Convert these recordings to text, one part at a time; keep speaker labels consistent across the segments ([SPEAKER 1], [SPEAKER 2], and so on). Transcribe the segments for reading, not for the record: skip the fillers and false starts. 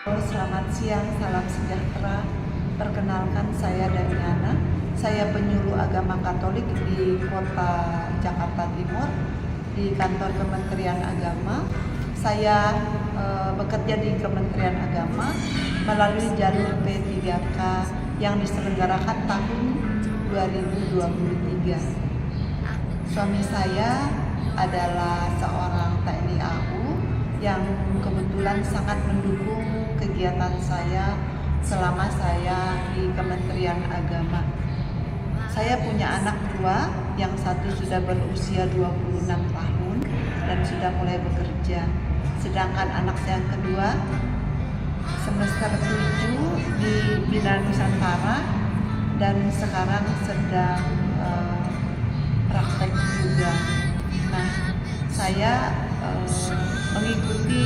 [SPEAKER 1] Selamat siang, salam sejahtera. Perkenalkan, saya Daniana. Saya penyuluh agama Katolik di Kota Jakarta Timur di kantor Kementerian Agama. Saya bekerja di Kementerian Agama melalui jalur P3K yang diselenggarakan tahun 2023. Suami saya adalah seorang TNI AU yang kebetulan sangat mendukung kegiatan saya selama saya di Kementerian Agama. Saya punya anak dua, yang satu sudah berusia 26 tahun dan sudah mulai bekerja. Sedangkan anak saya yang kedua semester 7 di Bina Nusantara dan sekarang sedang praktek juga. Nah, saya mengikuti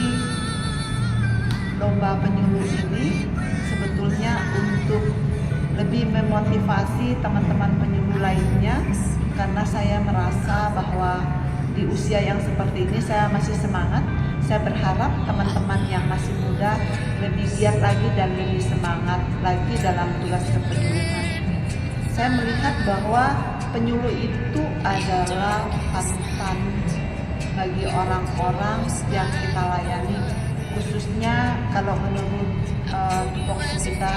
[SPEAKER 1] lomba penyuluh ini sebetulnya untuk lebih memotivasi teman-teman penyuluh lainnya, karena saya merasa bahwa di usia yang seperti ini saya masih semangat. Saya berharap teman-teman yang masih muda lebih giat lagi dan lebih semangat lagi dalam tugas kepenyuluhan. Saya melihat bahwa penyuluh itu adalah panutan bagi orang-orang yang kita layani, khususnya kalau menurut tupoksi kita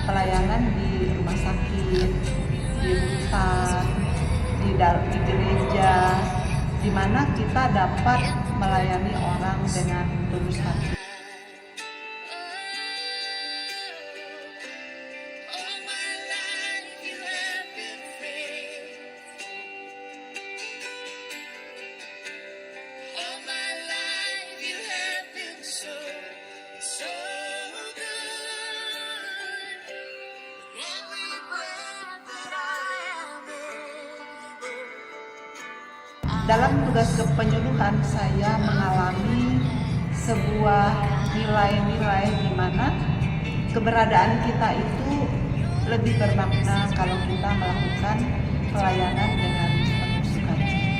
[SPEAKER 1] pelayanan di rumah sakit, di hutan, di gereja, di mana kita dapat melayani orang dengan tulus hati. Dalam tugas kepenyuluhan saya mengalami sebuah nilai-nilai di mana keberadaan kita itu lebih bermakna kalau kita melakukan pelayanan dengan penuh sukacita.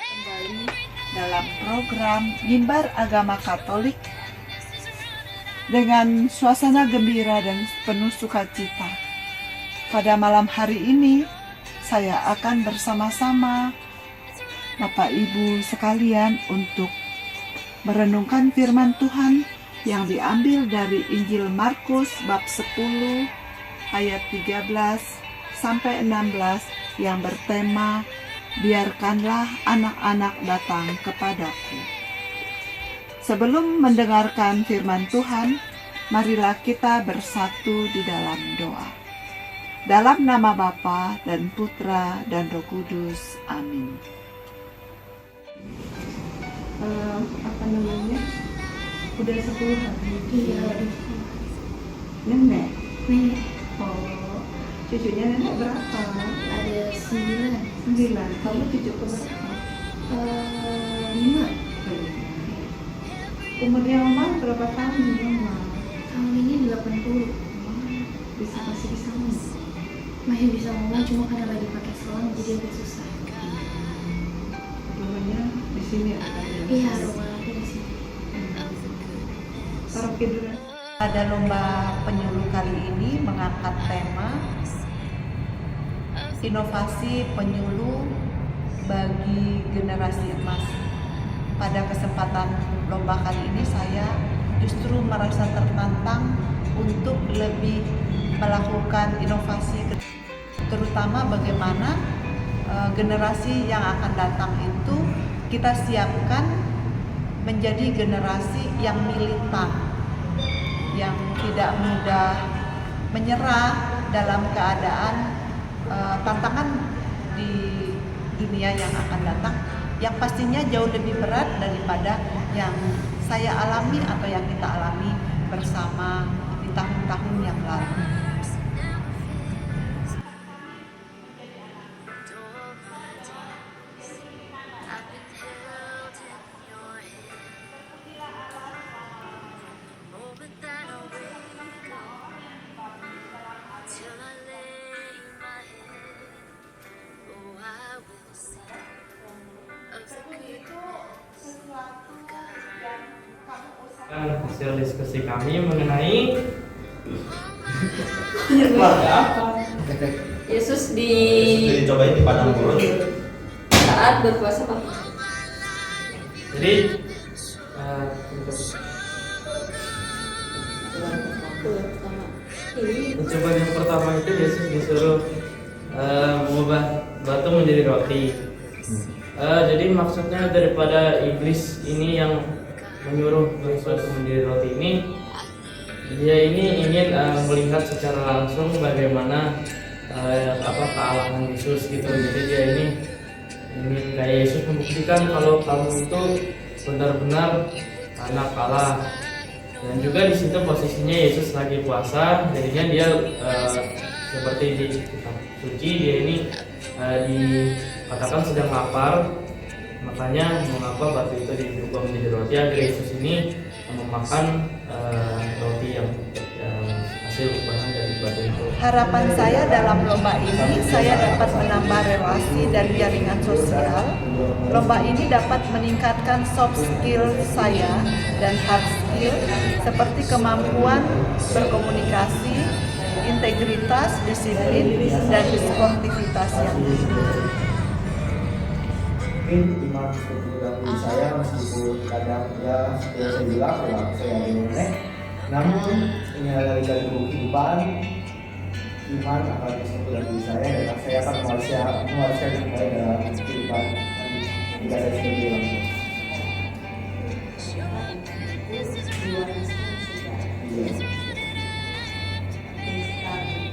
[SPEAKER 1] Kembali dalam program Mimbar Agama Katolik dengan suasana gembira dan penuh sukacita. Pada malam hari ini saya akan bersama-sama Bapak Ibu sekalian untuk merenungkan firman Tuhan yang diambil dari Injil Markus bab 10 ayat 13 sampai 16 yang bertema biarkanlah anak-anak datang kepadaku. Sebelum mendengarkan firman Tuhan, marilah kita bersatu di dalam doa. Dalam nama Bapa dan Putra dan Roh Kudus. Amin. Apa namanya? Udah 10 hari. Iya. Nenek. Oh, cucunya nenek berapa?
[SPEAKER 2] Ada 9.
[SPEAKER 1] Kamu cucu keberapa?
[SPEAKER 2] 5.
[SPEAKER 1] Umurnya mama berapa tahun mama?
[SPEAKER 2] Tahun ini 80.
[SPEAKER 1] Masih bisa ngomong?
[SPEAKER 2] Masih bisa ngomong, cuma karena lagi pakai selang jadi agak susah.
[SPEAKER 1] Rumahnya di sini ada ya?
[SPEAKER 2] Iya, rumah aku di sini.
[SPEAKER 1] Taruh dulu. Pada lomba penyuluh kali ini mengangkat tema inovasi penyuluh bagi generasi emas. Pada kesempatan lomba kali ini saya justru merasa tertantang untuk lebih melakukan inovasi, terutama bagaimana generasi yang akan datang itu kita siapkan menjadi generasi yang militan, yang tidak mudah menyerah dalam keadaan tantangan di dunia yang akan datang, yang pastinya jauh lebih berat daripada yang saya alami atau yang kita alami bersama di tahun-tahun yang lalu. sesuatu yang kamu usahakan.
[SPEAKER 3] Hasil diskusi kami mengenai
[SPEAKER 4] Yesus
[SPEAKER 5] dicobain di padang gurun.
[SPEAKER 4] saat berpuasa Pak.
[SPEAKER 3] jadi percobaan yang pertama itu Yesus disuruh mengubah batu menjadi roti. Jadi maksudnya daripada iblis ini yang menyuruh batu menjadi roti ini, dia ini ingin melihat secara langsung bagaimana kealahan Yesus gitu. Jadi dia ini ingin kayak Yesus membuktikan kalau kamu itu benar-benar anak Allah. Dan juga di situ posisinya Yesus lagi puasa, jadinya dia seperti di kitab suci dia ini dikatakan sedang lapar, makanya mengapa batu itu diubah menjadi roti agar Yesus ini memakan roti yang hasil ubahan dari batu itu.
[SPEAKER 1] Harapan saya dalam lomba ini, saya dapat menambah relasi dan jaringan sosial. Lomba ini dapat meningkatkan soft skill saya dan hard skill seperti kemampuan berkomunikasi, integritas, disiplin, dan sportivitas yang tinggi.
[SPEAKER 5] Mungkin iman seperti dahulu saya meskipun kadang ya seperti saya bilang ya saya aneh, namun ini adalah dari kehidupan iman akan seperti dahulu saya dan saya akan mewariskan kembali dalam kehidupan yang tidak ada seperti langsung.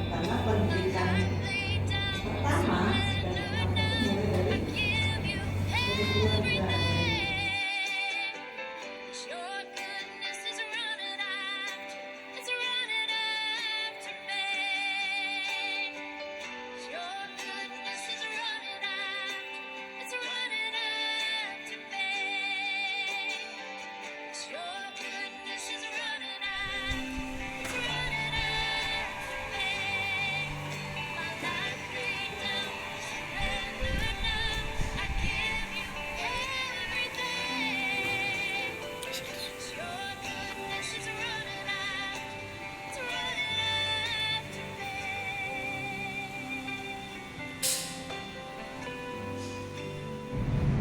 [SPEAKER 1] Karena pendidikan pertama dan mulai dari keluarga.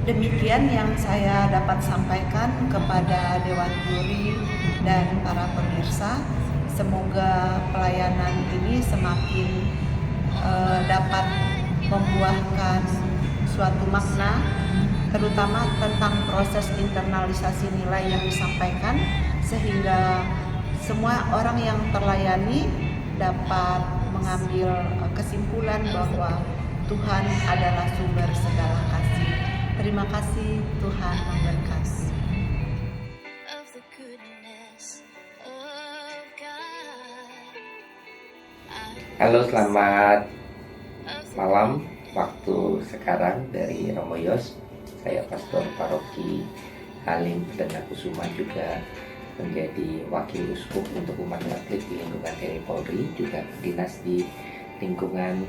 [SPEAKER 1] Demikian yang saya dapat sampaikan kepada Dewan Juri dan para pemirsa. Semoga pelayanan ini semakin dapat membuahkan suatu makna, terutama tentang proses internalisasi nilai yang disampaikan, sehingga semua orang yang terlayani dapat mengambil kesimpulan bahwa Tuhan adalah sumber segala kasih. Terima kasih, Tuhan memberkati.
[SPEAKER 6] Halo, selamat malam waktu sekarang dari Romo Yos. Saya Pastor Paroki Halim Perdana Kusuma, juga menjadi wakil uskup untuk umat Katolik di lingkungan TNI Polri, juga dinas di lingkungan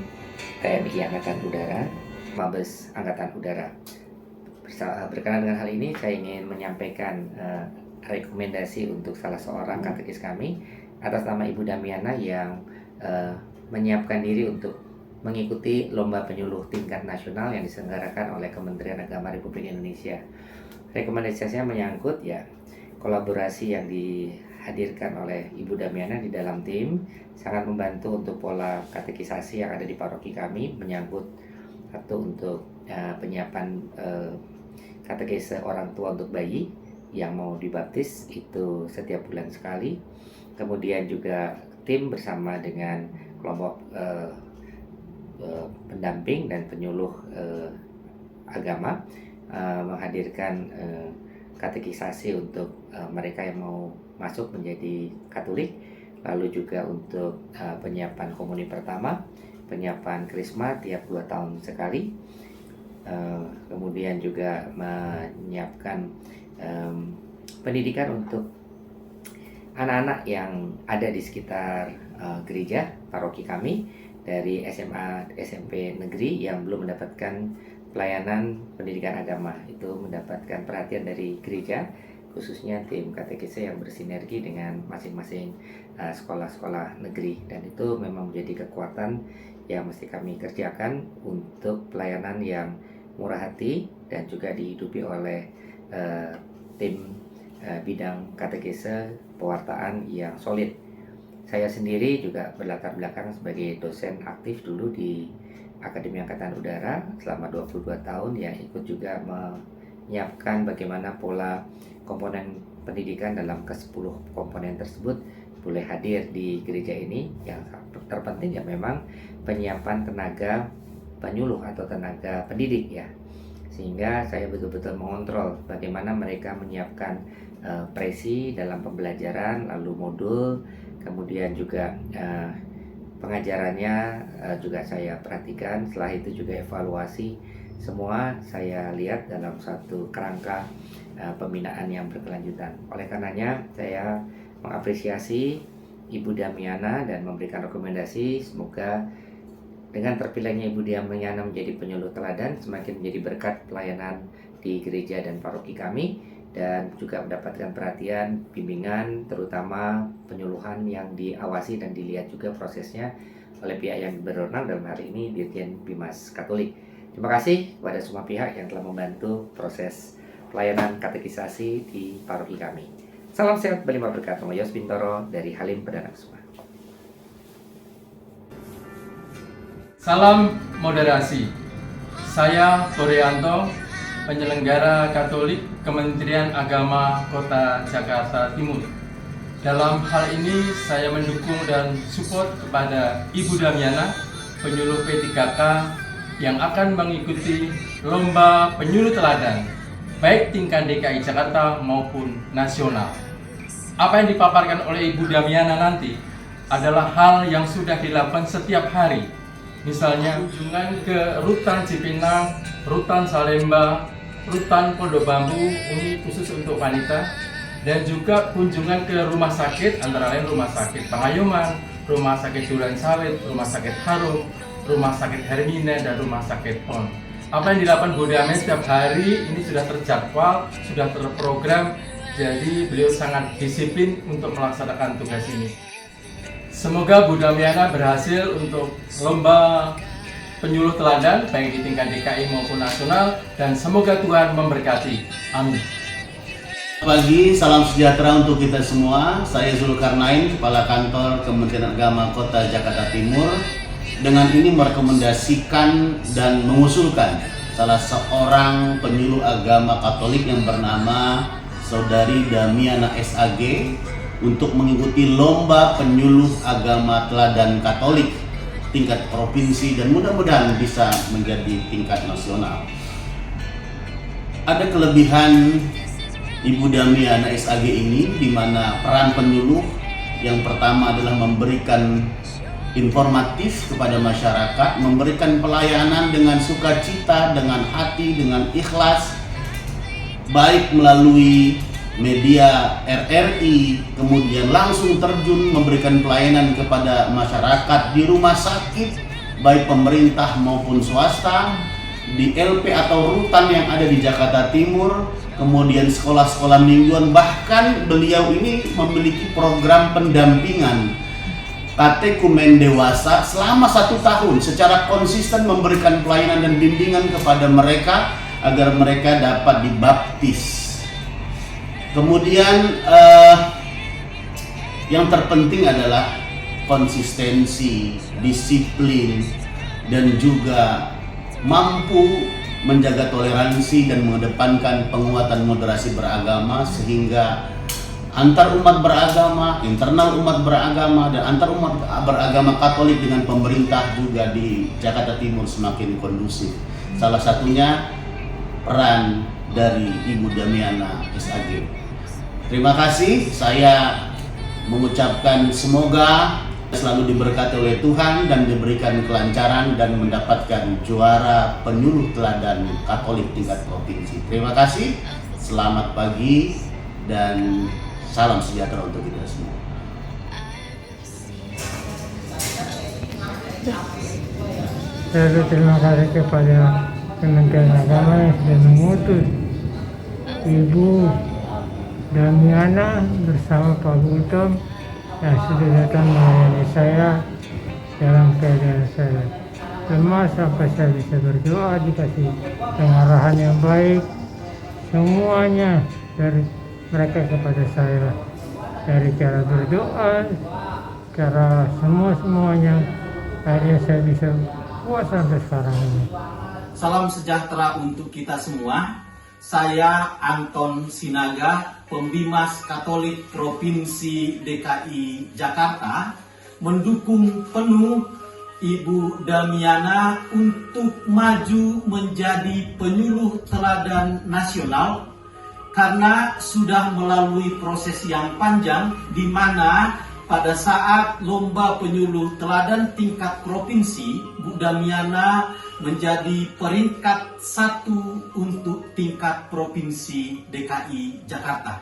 [SPEAKER 6] TNI Angkatan Udara, Mabes Angkatan Udara. Berkenaan dengan hal ini, saya ingin menyampaikan rekomendasi untuk salah seorang katekis kami atas nama Ibu Damiana yang menyiapkan diri untuk mengikuti lomba penyuluh tingkat nasional yang diselenggarakan oleh Kementerian Agama Republik Indonesia. Rekomendasinya menyangkut kolaborasi yang dihadirkan oleh Ibu Damiana di dalam tim, sangat membantu untuk pola katekisasi yang ada di paroki kami, menyangkut untuk penyiapan katekese orang tua untuk bayi yang mau dibaptis itu setiap bulan sekali. Kemudian juga tim bersama dengan kelompok pendamping dan penyuluh agama menghadirkan katekisasi untuk mereka yang mau masuk menjadi Katolik, lalu juga untuk penyiapan komuni pertama, penyiapan krisma tiap 2 tahun sekali, kemudian juga menyiapkan pendidikan untuk anak-anak yang ada di sekitar gereja paroki kami, dari SMA SMP negeri yang belum mendapatkan pelayanan pendidikan agama itu mendapatkan perhatian dari gereja, khususnya tim katekese yang bersinergi dengan masing-masing sekolah-sekolah negeri, dan itu memang menjadi kekuatan yang mesti kami kerjakan untuk pelayanan yang murah hati dan juga dihidupi oleh tim bidang katekese pewartaan yang solid. Saya sendiri juga berlatar belakang sebagai dosen aktif dulu di Akademi Angkatan Udara selama 22 tahun yang ikut juga menyiapkan bagaimana pola komponen pendidikan dalam ke-10 komponen tersebut boleh hadir di gereja ini. Yang terpenting ya memang penyiapan tenaga penyuluh atau tenaga pendidik ya, sehingga saya betul-betul mengontrol bagaimana mereka menyiapkan presi dalam pembelajaran, lalu modul, kemudian juga pengajarannya juga saya perhatikan. Setelah itu juga evaluasi, semua saya lihat dalam satu kerangka pembinaan yang berkelanjutan. Oleh karenanya saya mengapresiasi Ibu Damiana dan memberikan rekomendasi, semoga dengan terpilihnya Ibu Damiana menjadi penyuluh teladan semakin menjadi berkat pelayanan di gereja dan paroki kami, dan juga mendapatkan perhatian bimbingan, terutama penyuluhan yang diawasi dan dilihat juga prosesnya oleh pihak yang berwenang, dalam hal ini Dirjen Bimas Katolik. Terima kasih kepada semua pihak yang telah membantu proses pelayanan katekisasi di paroki kami. Salam sehat berlimpah berkat, Romo Yos Bintoro dari Halim Perdana Kusuma.
[SPEAKER 7] Salam moderasi. Saya Torianto, penyelenggara Katolik Kementerian Agama Kota Jakarta Timur. Dalam hal ini saya mendukung dan support kepada Ibu Damiana, penyuluh P3K yang akan mengikuti lomba penyuluh teladan baik tingkat DKI Jakarta maupun nasional. Apa yang dipaparkan oleh Ibu Damiana nanti adalah hal yang sudah dilakukan setiap hari. Misalnya kunjungan ke Rutan Cipinang, Rutan Salemba, Rutan Pondok Bambu, ini khusus untuk wanita, dan juga kunjungan ke rumah sakit, antara lain Rumah Sakit Pengayuman, Rumah Sakit Duren Sawit, Rumah Sakit Harum, Rumah Sakit Hermina, dan Rumah Sakit PON. Apa yang dilakukan Bu Damiana setiap hari ini sudah terjadwal, sudah terprogram, jadi beliau sangat disiplin untuk melaksanakan tugas ini. Semoga Bu Damiana berhasil untuk lomba penyuluh teladan baik di tingkat DKI maupun nasional, dan semoga Tuhan memberkati. Amin.
[SPEAKER 8] Pagi, salam sejahtera untuk kita semua. Saya Zulkarnain, Kepala Kantor Kementerian Agama Kota Jakarta Timur. Dengan ini merekomendasikan dan mengusulkan salah seorang penyuluh agama Katolik yang bernama Saudari Damiana SAG untuk mengikuti lomba penyuluh agama teladan Katolik tingkat provinsi dan mudah-mudahan bisa menjadi tingkat nasional. Ada kelebihan Ibu Damiana SAG ini, di mana peran penyuluh yang pertama adalah memberikan informatif kepada masyarakat, memberikan pelayanan dengan sukacita, dengan hati, dengan ikhlas, baik melalui media RRI, kemudian langsung terjun memberikan pelayanan kepada masyarakat di rumah sakit, baik pemerintah maupun swasta, di LP atau rutan yang ada di Jakarta Timur, kemudian sekolah-sekolah mingguan, bahkan beliau ini memiliki program pendampingan katekumen dewasa selama 1 tahun secara konsisten memberikan pelayanan dan bimbingan kepada mereka agar mereka dapat dibaptis. Kemudian yang terpenting adalah konsistensi, disiplin, dan juga mampu menjaga toleransi dan mengedepankan penguatan moderasi beragama, sehingga antar umat beragama, internal umat beragama, dan antar umat beragama Katolik dengan pemerintah juga di Jakarta Timur semakin kondusif. Salah satunya peran dari Ibu Damiana SAG. Terima kasih, saya mengucapkan semoga selalu diberkati oleh Tuhan dan diberikan kelancaran dan mendapatkan juara penyuluh teladan Katolik tingkat provinsi. Terima kasih, selamat pagi, dan salam sejahtera untuk kita semua.
[SPEAKER 9] Saya terima kasih kepada Kementerian Agama yang sudah mengutus Ibu Damiana bersama Pak Gultom yang sudah datang melayani saya dalam keadaan saya lemah sampai saya bisa berdoa, dikasih pengarahan yang baik semuanya dari mereka kepada saya, dari cara berdoa, cara semuanya, akhirnya saya bisa kuat sampai sekarang ini.
[SPEAKER 8] Salam sejahtera untuk kita semua. Saya Anton Sinaga, Pembimas Katolik Provinsi DKI Jakarta, mendukung penuh Ibu Damiana untuk maju menjadi penyuluh teladan nasional karena sudah melalui proses yang panjang di mana pada saat lomba penyuluh teladan tingkat provinsi, Bu Damiana menjadi peringkat 1 untuk tingkat provinsi DKI Jakarta.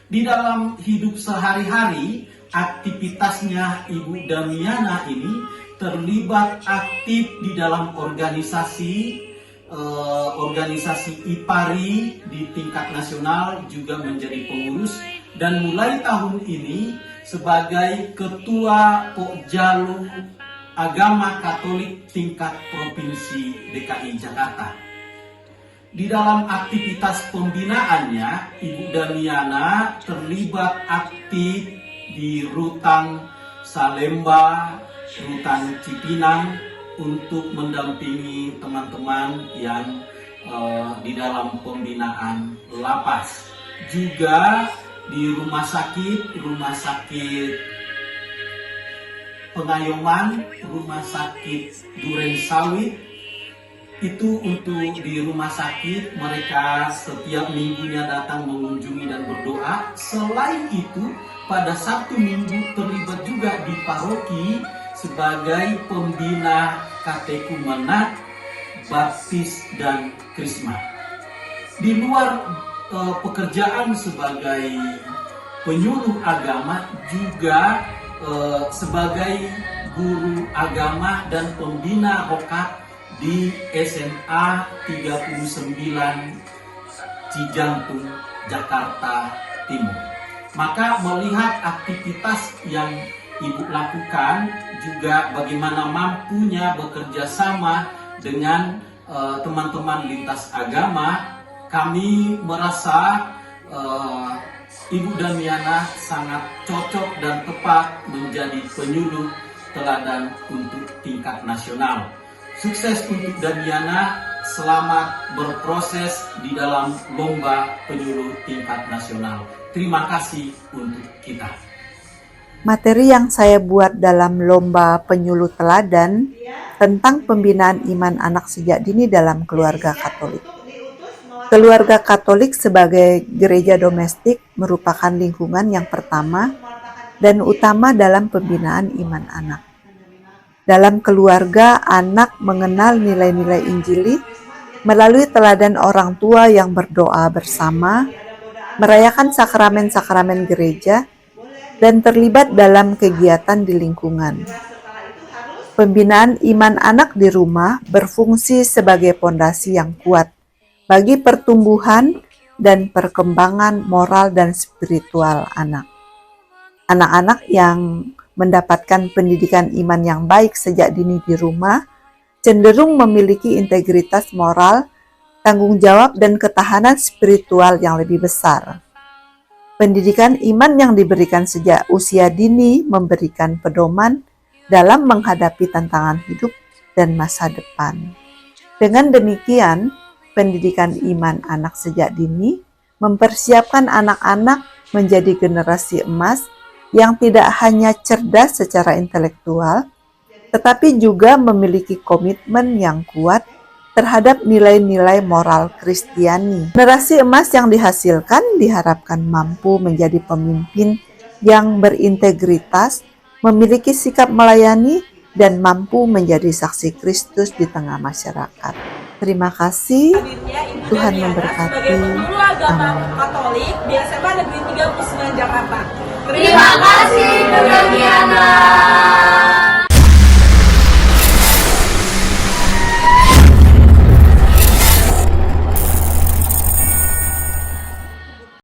[SPEAKER 8] Di dalam hidup sehari-hari, aktivitasnya Ibu Damiana ini terlibat aktif di dalam organisasi IPARI di tingkat nasional, juga menjadi pengurus, dan mulai tahun ini sebagai Ketua Pokjalu Agama Katolik tingkat Provinsi DKI Jakarta. Di dalam aktivitas pembinaannya, Ibu Damiana terlibat aktif di Rutan Salemba, Rutan Cipinang untuk mendampingi teman-teman yang di dalam pembinaan lapas. Juga di rumah sakit Pengayoman, rumah sakit Duren Sawit, itu untuk di rumah sakit mereka setiap minggunya datang mengunjungi dan berdoa. Selain itu, pada Sabtu Minggu terlibat juga di paroki sebagai pembina katekumenat, baptis, dan krisma. Di luar pekerjaan sebagai penyuluh agama, juga sebagai guru agama dan pembina rokat di SMA 39 Cijantung, Jakarta Timur. Maka melihat aktivitas yang Ibu lakukan, juga bagaimana mampunya bekerja sama dengan teman-teman lintas agama, kami merasa Ibu Damiana sangat cocok dan tepat menjadi penyuluh teladan untuk tingkat nasional. Sukses untuk Damiana, selamat berproses di dalam lomba penyuluh tingkat nasional. Terima kasih untuk kita.
[SPEAKER 1] Materi yang saya buat dalam lomba penyuluh teladan tentang pembinaan iman anak sejak dini dalam keluarga Katolik. Keluarga Katolik sebagai gereja domestik merupakan lingkungan yang pertama dan utama dalam pembinaan iman anak. Dalam keluarga, anak mengenal nilai-nilai Injili melalui teladan orang tua yang berdoa bersama, merayakan sakramen-sakramen gereja, dan terlibat dalam kegiatan di lingkungan. Pembinaan iman anak di rumah berfungsi sebagai pondasi yang kuat bagi pertumbuhan dan perkembangan moral dan spiritual anak. Anak-anak yang mendapatkan pendidikan iman yang baik sejak dini di rumah cenderung memiliki integritas moral, tanggung jawab, dan ketahanan spiritual yang lebih besar. Pendidikan iman yang diberikan sejak usia dini memberikan pedoman dalam menghadapi tantangan hidup dan masa depan. Dengan demikian, pendidikan iman anak sejak dini mempersiapkan anak-anak menjadi generasi emas yang tidak hanya cerdas secara intelektual, tetapi juga memiliki komitmen yang kuat terhadap nilai-nilai moral Kristiani. Generasi emas yang dihasilkan diharapkan mampu menjadi pemimpin yang berintegritas, memiliki sikap melayani, dan mampu menjadi saksi Kristus di tengah masyarakat. Terima kasih. Tuhan memberkati.
[SPEAKER 10] Sebagai penyuluh agama Katolik di SMA Negeri 39 Jakarta.
[SPEAKER 4] Terima kasih, Bu Damiana.